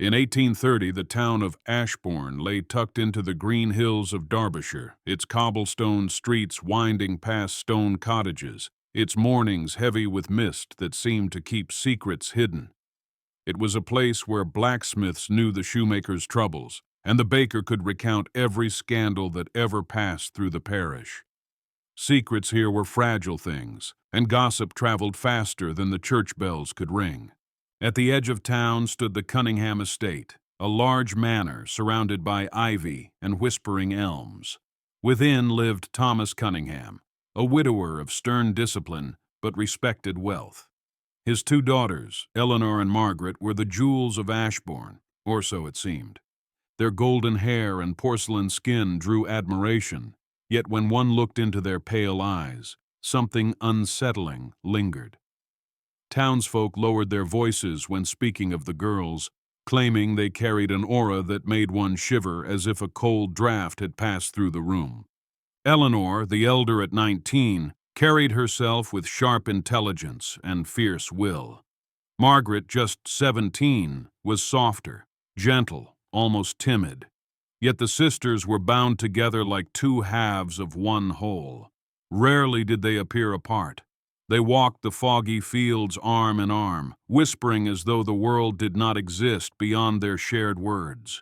In 1830, the town of Ashbourne lay tucked into the green hills of Derbyshire, its cobblestone streets winding past stone cottages, its mornings heavy with mist that seemed to keep secrets hidden. It was a place where blacksmiths knew the shoemaker's troubles, and the baker could recount every scandal that ever passed through the parish. Secrets here were fragile things, and gossip traveled faster than the church bells could ring. At the edge of town stood the Cunningham estate, a large manor surrounded by ivy and whispering elms. Within lived Thomas Cunningham, a widower of stern discipline but respected wealth. His two daughters, Eleanor and Margaret, were the jewels of Ashbourne, or so it seemed. Their golden hair and porcelain skin drew admiration, yet when one looked into their pale eyes, something unsettling lingered. Townsfolk lowered their voices when speaking of the girls, claiming they carried an aura that made one shiver as if a cold draft had passed through the room. Eleanor, the elder at 19, carried herself with sharp intelligence and fierce will. Margaret, just 17, was softer, gentle, almost timid. Yet the sisters were bound together like two halves of one whole. Rarely did they appear apart. They walked the foggy fields arm in arm, whispering as though the world did not exist beyond their shared words.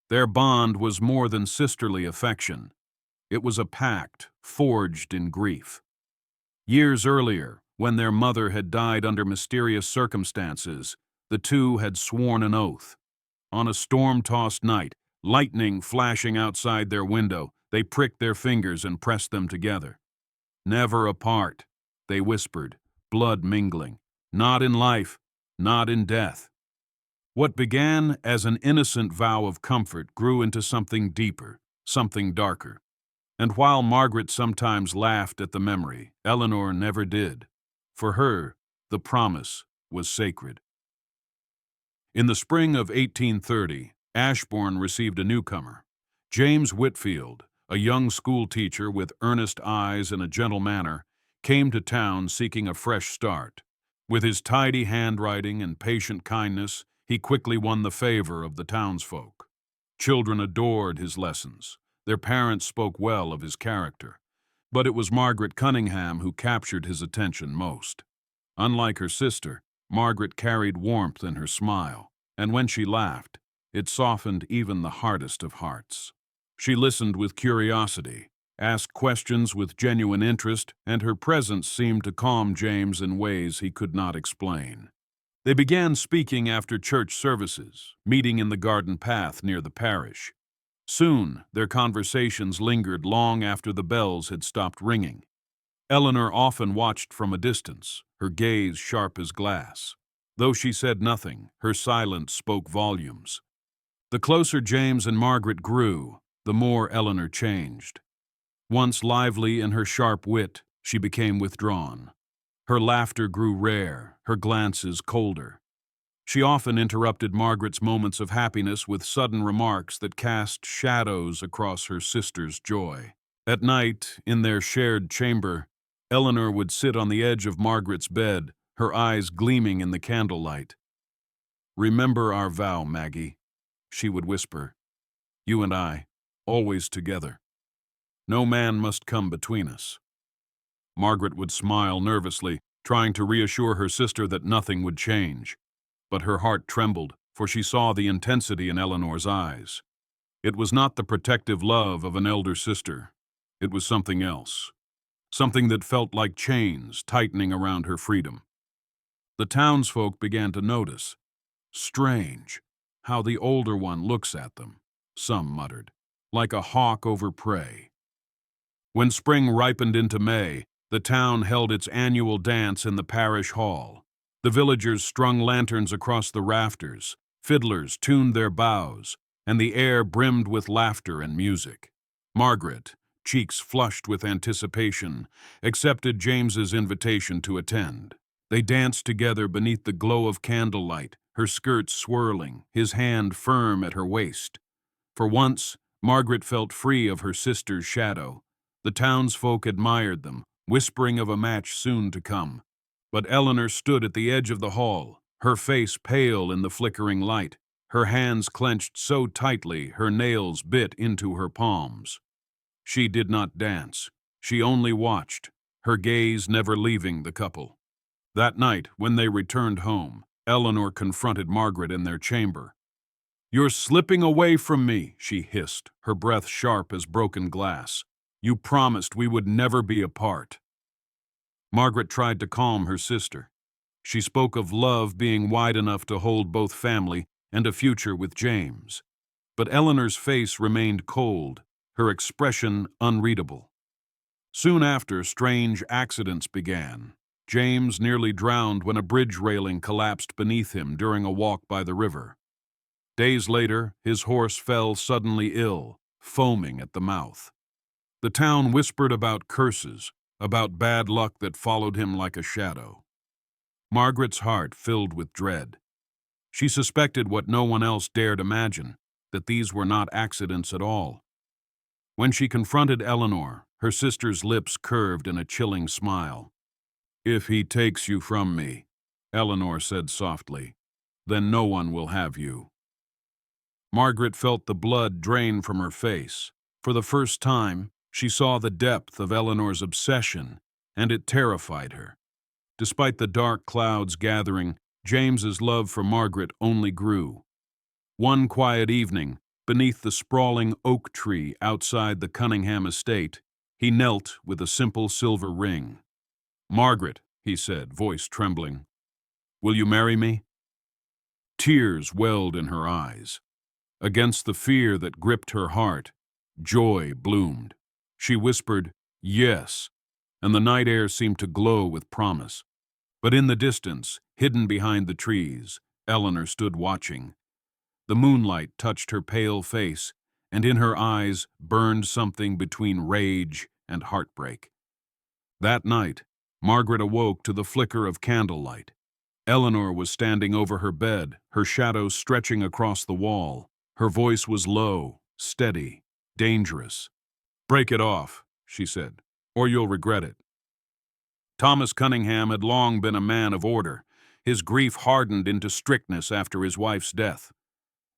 Their bond was more than sisterly affection. It was a pact forged in grief. Years earlier, when their mother had died under mysterious circumstances, the two had sworn an oath. On a storm-tossed night, lightning flashing outside their window, they pricked their fingers and pressed them together. Never apart, they whispered, blood mingling, not in life, not in death. What began as an innocent vow of comfort grew into something deeper, something darker. And while Margaret sometimes laughed at the memory, Eleanor never did. For her, the promise was sacred. In the spring of 1830, Ashbourne received a newcomer. James Whitfield, a young schoolteacher with earnest eyes and a gentle manner, came to town seeking a fresh start. With his tidy handwriting and patient kindness, he quickly won the favor of the townsfolk. Children adored his lessons. Their parents spoke well of his character. But it was Margaret Cunningham who captured his attention most. Unlike her sister, Margaret carried warmth in her smile, and when she laughed, it softened even the hardest of hearts. She listened with curiosity, asked questions with genuine interest, and her presence seemed to calm James in ways he could not explain. They began speaking after church services, meeting in the garden path near the parish. Soon, their conversations lingered long after the bells had stopped ringing. Eleanor often watched from a distance, her gaze sharp as glass. Though she said nothing, her silence spoke volumes. The closer James and Margaret grew, the more Eleanor changed. Once lively in her sharp wit, she became withdrawn. Her laughter grew rare, her glances colder. She often interrupted Margaret's moments of happiness with sudden remarks that cast shadows across her sister's joy. At night, in their shared chamber, Eleanor would sit on the edge of Margaret's bed, her eyes gleaming in the candlelight. "Remember our vow, Maggie," she would whisper. "You and I, always together. No man must come between us." Margaret would smile nervously, trying to reassure her sister that nothing would change. But her heart trembled, for she saw the intensity in Eleanor's eyes. It was not the protective love of an elder sister. It was something else. Something that felt like chains tightening around her freedom. The townsfolk began to notice. "Strange, how the older one looks at them," some muttered, "like a hawk over prey." When spring ripened into May, the town held its annual dance in the parish hall. The villagers strung lanterns across the rafters, fiddlers tuned their bows, and the air brimmed with laughter and music. Margaret, cheeks flushed with anticipation, accepted James's invitation to attend. They danced together beneath the glow of candlelight, her skirts swirling, his hand firm at her waist. For once, Margaret felt free of her sister's shadow. The townsfolk admired them, whispering of a match soon to come. But Eleanor stood at the edge of the hall, her face pale in the flickering light, her hands clenched so tightly her nails bit into her palms. She did not dance. She only watched, her gaze never leaving the couple. That night, when they returned home, Eleanor confronted Margaret in their chamber. "You're slipping away from me," she hissed, her breath sharp as broken glass. "You promised we would never be apart." Margaret tried to calm her sister. She spoke of love being wide enough to hold both family and a future with James. But Eleanor's face remained cold, her expression unreadable. Soon after, strange accidents began. James nearly drowned when a bridge railing collapsed beneath him during a walk by the river. Days later, his horse fell suddenly ill, foaming at the mouth. The town whispered about curses, about bad luck that followed him like a shadow. Margaret's heart filled with dread. She suspected what no one else dared imagine, that these were not accidents at all. When she confronted Eleanor, her sister's lips curved in a chilling smile. "If he takes you from me," Eleanor said softly, "then no one will have you." Margaret felt the blood drain from her face. For the first time, she saw the depth of Eleanor's obsession, and it terrified her. Despite the dark clouds gathering, James's love for Margaret only grew. One quiet evening, beneath the sprawling oak tree outside the Cunningham estate, he knelt with a simple silver ring. "Margaret," he said, voice trembling, "will you marry me?" Tears welled in her eyes. Against the fear that gripped her heart, joy bloomed. She whispered, "Yes," and the night air seemed to glow with promise. But in the distance, hidden behind the trees, Eleanor stood watching. The moonlight touched her pale face, and in her eyes burned something between rage and heartbreak. That night, Margaret awoke to the flicker of candlelight. Eleanor was standing over her bed, her shadow stretching across the wall. Her voice was low, steady, dangerous. "Break it off," she said, "or you'll regret it." Thomas Cunningham had long been a man of order. His grief hardened into strictness after his wife's death.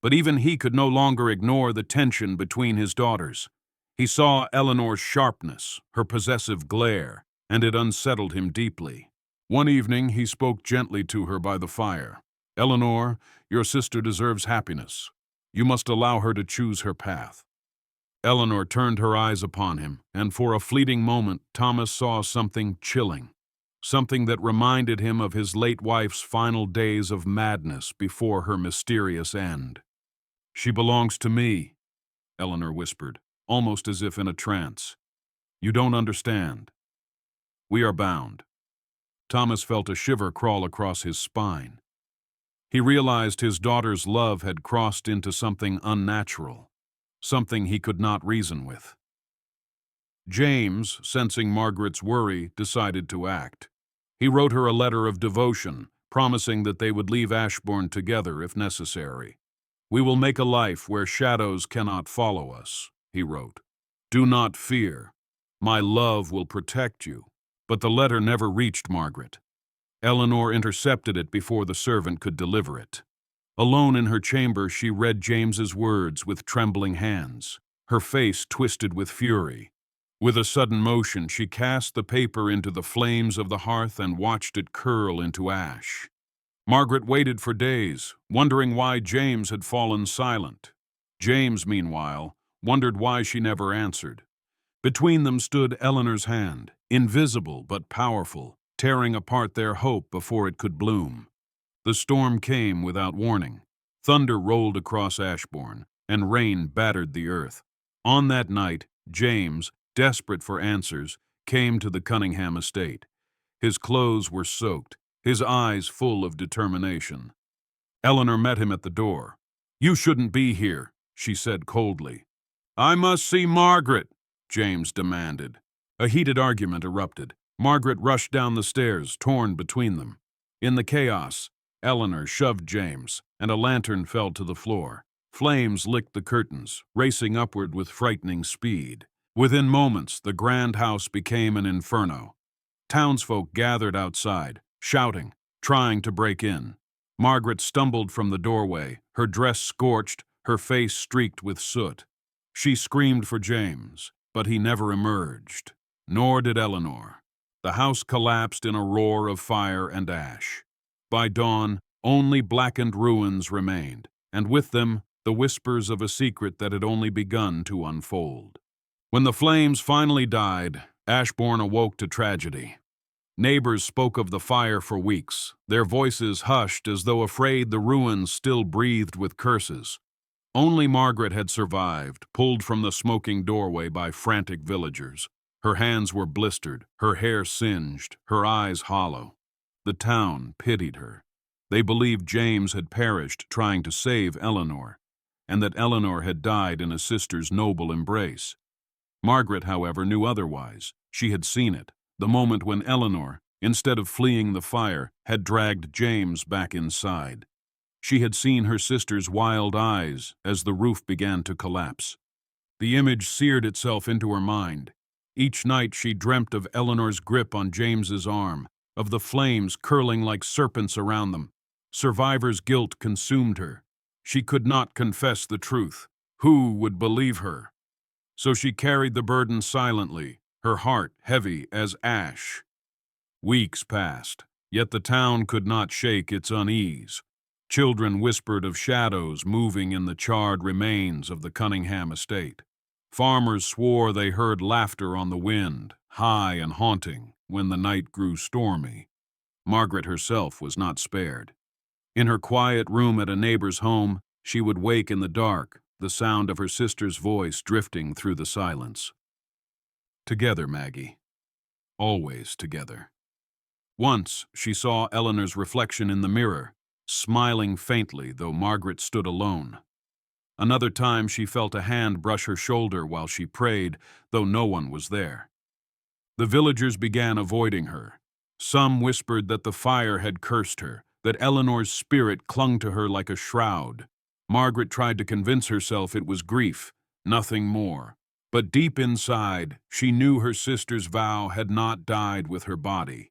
But even he could no longer ignore the tension between his daughters. He saw Eleanor's sharpness, her possessive glare, and it unsettled him deeply. One evening, he spoke gently to her by the fire. "Eleanor, your sister deserves happiness. You must allow her to choose her path." Eleanor turned her eyes upon him, and for a fleeting moment, Thomas saw something chilling, something that reminded him of his late wife's final days of madness before her mysterious end. "She belongs to me," Eleanor whispered, almost as if in a trance. "You don't understand. We are bound." Thomas felt a shiver crawl across his spine. He realized his daughter's love had crossed into something unnatural, something he could not reason with. James, sensing Margaret's worry, decided to act. He wrote her a letter of devotion, promising that they would leave Ashbourne together if necessary. "We will make a life where shadows cannot follow us," he wrote. "Do not fear. My love will protect you." But the letter never reached Margaret. Eleanor intercepted it before the servant could deliver it. Alone in her chamber, she read James's words with trembling hands, her face twisted with fury. With a sudden motion, she cast the paper into the flames of the hearth and watched it curl into ash. Margaret waited for days, wondering why James had fallen silent. James, meanwhile, wondered why she never answered. Between them stood Eleanor's hand, invisible but powerful, tearing apart their hope before it could bloom. The storm came without warning. Thunder rolled across Ashbourne, and rain battered the earth. On that night, James, desperate for answers, came to the Cunningham estate. His clothes were soaked, his eyes full of determination. Eleanor met him at the door. "You shouldn't be here," she said coldly. "I must see Margaret," James demanded. A heated argument erupted. Margaret rushed down the stairs, torn between them. In the chaos, Eleanor shoved James, and a lantern fell to the floor. Flames licked the curtains, racing upward with frightening speed. Within moments, the grand house became an inferno. Townsfolk gathered outside, shouting, trying to break in. Margaret stumbled from the doorway, her dress scorched, her face streaked with soot. She screamed for James, but he never emerged. Nor did Eleanor. The house collapsed in a roar of fire and ash. By dawn, only blackened ruins remained, and with them, the whispers of a secret that had only begun to unfold. When the flames finally died, Ashbourne awoke to tragedy. Neighbors spoke of the fire for weeks, their voices hushed as though afraid the ruins still breathed with curses. Only Margaret had survived, pulled from the smoking doorway by frantic villagers. Her hands were blistered, her hair singed, her eyes hollow. The town pitied her. They believed James had perished trying to save Eleanor, and that Eleanor had died in a sister's noble embrace. Margaret, however, knew otherwise. She had seen it, the moment when Eleanor, instead of fleeing the fire, had dragged James back inside. She had seen her sister's wild eyes as the roof began to collapse. The image seared itself into her mind. Each night she dreamt of Eleanor's grip on James's arm, of the flames curling like serpents around them. Survivor's guilt consumed her. She could not confess the truth. Who would believe her? So she carried the burden silently, her heart heavy as ash. Weeks passed, yet the town could not shake its unease. Children whispered of shadows moving in the charred remains of the Cunningham estate. Farmers swore they heard laughter on the wind, high and haunting, when the night grew stormy. Margaret herself was not spared. In her quiet room at a neighbor's home, she would wake in the dark, the sound of her sister's voice drifting through the silence. Together, Maggie. Always together. Once she saw Eleanor's reflection in the mirror, smiling faintly though Margaret stood alone. Another time she felt a hand brush her shoulder while she prayed, though no one was there. The villagers began avoiding her. Some whispered that the fire had cursed her, that Eleanor's spirit clung to her like a shroud. Margaret tried to convince herself it was grief, nothing more. But deep inside, she knew her sister's vow had not died with her body.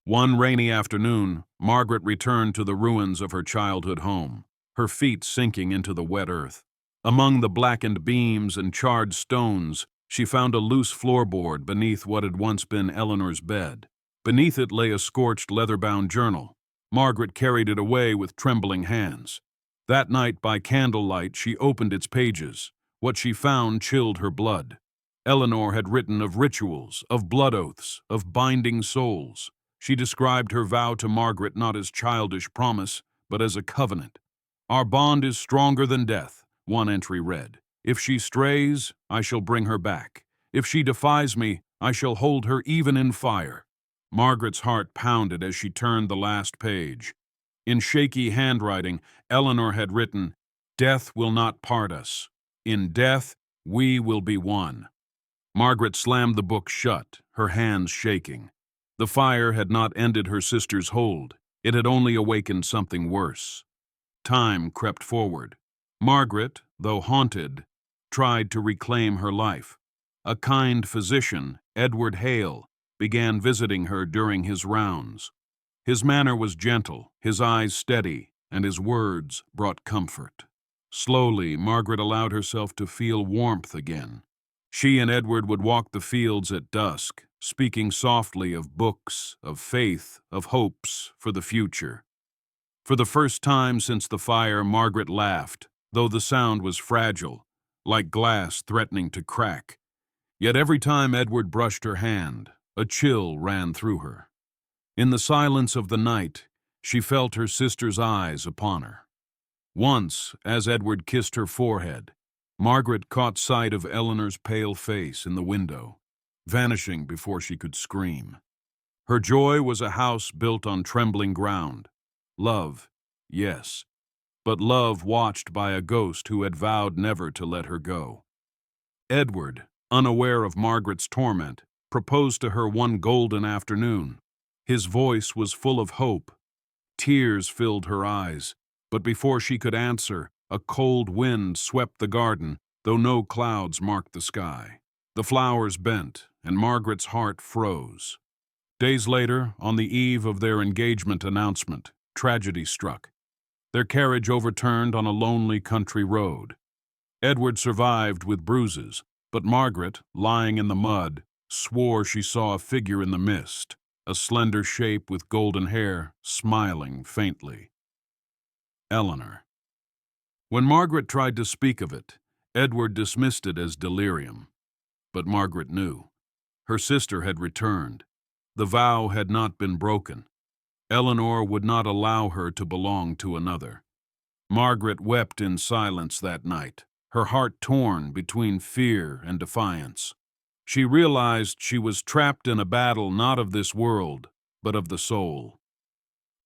One rainy afternoon, Margaret returned to the ruins of her childhood home, her feet sinking into the wet earth. Among the blackened beams and charred stones, she found a loose floorboard beneath what had once been Eleanor's bed. Beneath it lay a scorched leather-bound journal. Margaret carried it away with trembling hands. That night, by candlelight, she opened its pages. What she found chilled her blood. Eleanor had written of rituals, of blood oaths, of binding souls. She described her vow to Margaret not as childish promise, but as a covenant. "Our bond is stronger than death," one entry read. "If she strays, I shall bring her back. If she defies me, I shall hold her even in fire." Margaret's heart pounded as she turned the last page. In shaky handwriting, Eleanor had written, "Death will not part us. In death, we will be one." Margaret slammed the book shut, her hands shaking. The fire had not ended her sister's hold. It had only awakened something worse. Time crept forward. Margaret, though haunted, tried to reclaim her life. A kind physician, Edward Hale, began visiting her during his rounds. His manner was gentle, his eyes steady, and his words brought comfort. Slowly, Margaret allowed herself to feel warmth again. She and Edward would walk the fields at dusk, speaking softly of books, of faith, of hopes for the future. For the first time since the fire, Margaret laughed, though the sound was fragile, like glass threatening to crack. Yet every time Edward brushed her hand, a chill ran through her. In the silence of the night, she felt her sister's eyes upon her. Once, as Edward kissed her forehead, Margaret caught sight of Eleanor's pale face in the window, vanishing before she could scream. Her joy was a house built on trembling ground. Love, yes, but love watched by a ghost who had vowed never to let her go. Edward, unaware of Margaret's torment, proposed to her one golden afternoon. His voice was full of hope. Tears filled her eyes, but before she could answer, a cold wind swept the garden, though no clouds marked the sky. The flowers bent, and Margaret's heart froze. Days later, on the eve of their engagement announcement, tragedy struck. Their carriage overturned on a lonely country road. Edward survived with bruises, but Margaret, lying in the mud, swore she saw a figure in the mist, a slender shape with golden hair, smiling faintly. Eleanor. When Margaret tried to speak of it, Edward dismissed it as delirium. But Margaret knew. Her sister had returned. The vow had not been broken. Eleanor would not allow her to belong to another. Margaret wept in silence that night, her heart torn between fear and defiance. She realized she was trapped in a battle not of this world, but of the soul.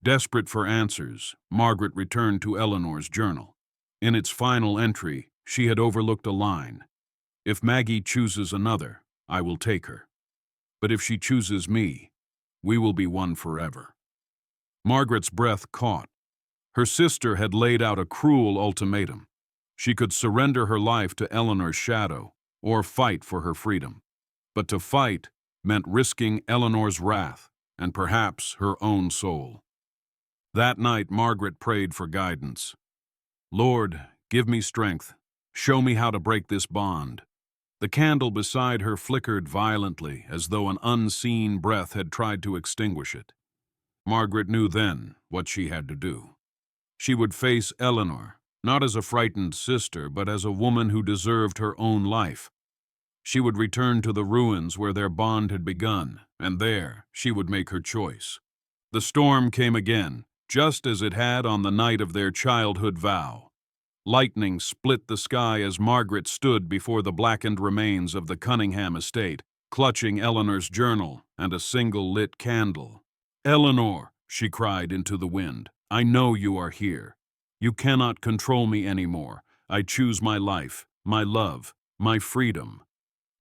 Desperate for answers, Margaret returned to Eleanor's journal. In its final entry, she had overlooked a line. "If Maggie chooses another, I will take her. But if she chooses me, we will be one forever." Margaret's breath caught. Her sister had laid out a cruel ultimatum. She could surrender her life to Eleanor's shadow, or fight for her freedom. But to fight meant risking Eleanor's wrath, and perhaps her own soul. That night, Margaret prayed for guidance. "Lord, give me strength. Show me how to break this bond." The candle beside her flickered violently, as though an unseen breath had tried to extinguish it. Margaret knew then what she had to do. She would face Eleanor, not as a frightened sister, but as a woman who deserved her own life. She would return to the ruins where their bond had begun, and there she would make her choice. The storm came again, just as it had on the night of their childhood vow. Lightning split the sky as Margaret stood before the blackened remains of the Cunningham estate, clutching Eleanor's journal and a single lit candle. "Eleanor," she cried into the wind, "I know you are here. You cannot control me anymore. I choose my life, my love, my freedom."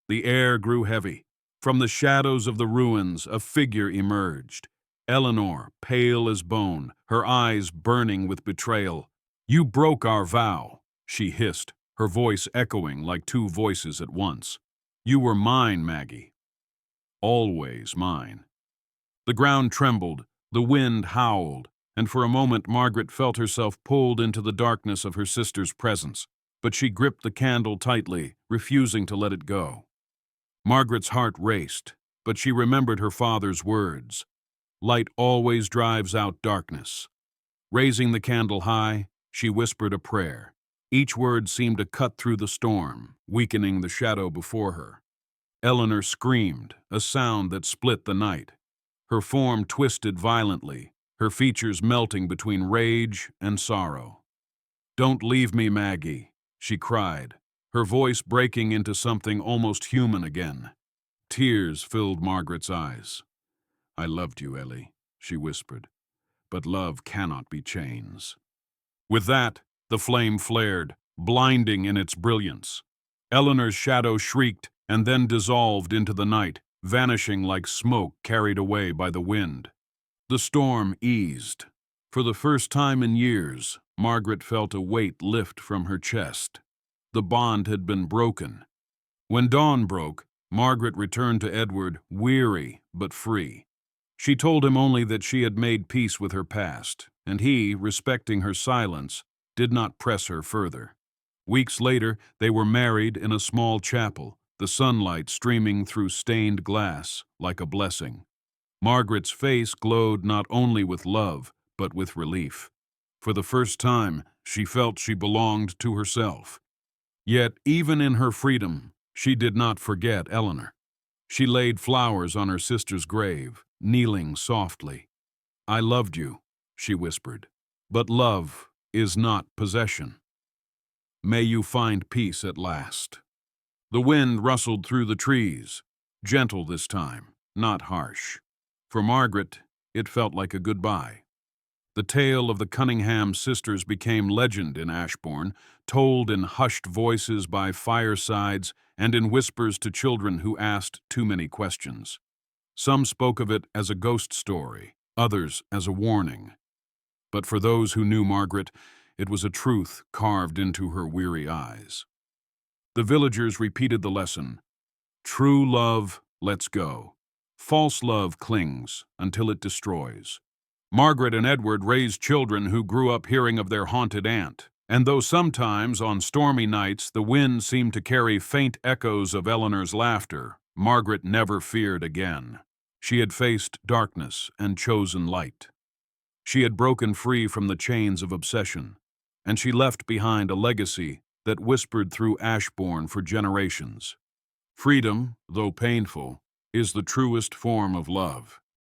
The air grew heavy. From the shadows of the ruins, a figure emerged. Eleanor, pale as bone, her eyes burning with betrayal. "You broke our vow," she hissed, her voice echoing like two voices at once. "You were mine, Maggie. Always mine." The ground trembled, the wind howled, and for a moment Margaret felt herself pulled into the darkness of her sister's presence, but she gripped the candle tightly, refusing to let it go. Margaret's heart raced, but she remembered her father's words. Light always drives out darkness. Raising the candle high, she whispered a prayer. Each word seemed to cut through the storm, weakening the shadow before her. Eleanor screamed, a sound that split the night. Her form twisted violently, her features melting between rage and sorrow. "Don't leave me, Maggie," she cried, her voice breaking into something almost human again. Tears filled Margaret's eyes. "I loved you, Ellie," she whispered, "but love cannot be chains." With that, the flame flared, blinding in its brilliance. Eleanor's shadow shrieked and then dissolved into the night, vanishing like smoke carried away by the wind. The storm eased. For the first time in years, Margaret felt a weight lift from her chest. The bond had been broken. When dawn broke, Margaret returned to Edward, weary but free. She told him only that she had made peace with her past, and he, respecting her silence, did not press her further. Weeks later, they were married in a small chapel, the sunlight streaming through stained glass like a blessing. Margaret's face glowed not only with love, but with relief. For the first time, she felt she belonged to herself. Yet, even in her freedom, she did not forget Eleanor. She laid flowers on her sister's grave, kneeling softly. "I loved you," she whispered, "but love is not possession. May you find peace at last." The wind rustled through the trees, gentle this time, not harsh. For Margaret, it felt like a goodbye. The tale of the Cunningham sisters became legend in Ashbourne, told in hushed voices by firesides and in whispers to children who asked too many questions. Some spoke of it as a ghost story, others as a warning. But for those who knew Margaret, it was a truth carved into her weary eyes. The villagers repeated the lesson. True love lets go. False love clings until it destroys. Margaret and Edward raised children who grew up hearing of their haunted aunt. And though sometimes, on stormy nights, the wind seemed to carry faint echoes of Eleanor's laughter, Margaret never feared again. She had faced darkness and chosen light. She had broken free from the chains of obsession, and she left behind a legacy that whispered through Ashbourne for generations. Freedom, though painful, is the truest form of love.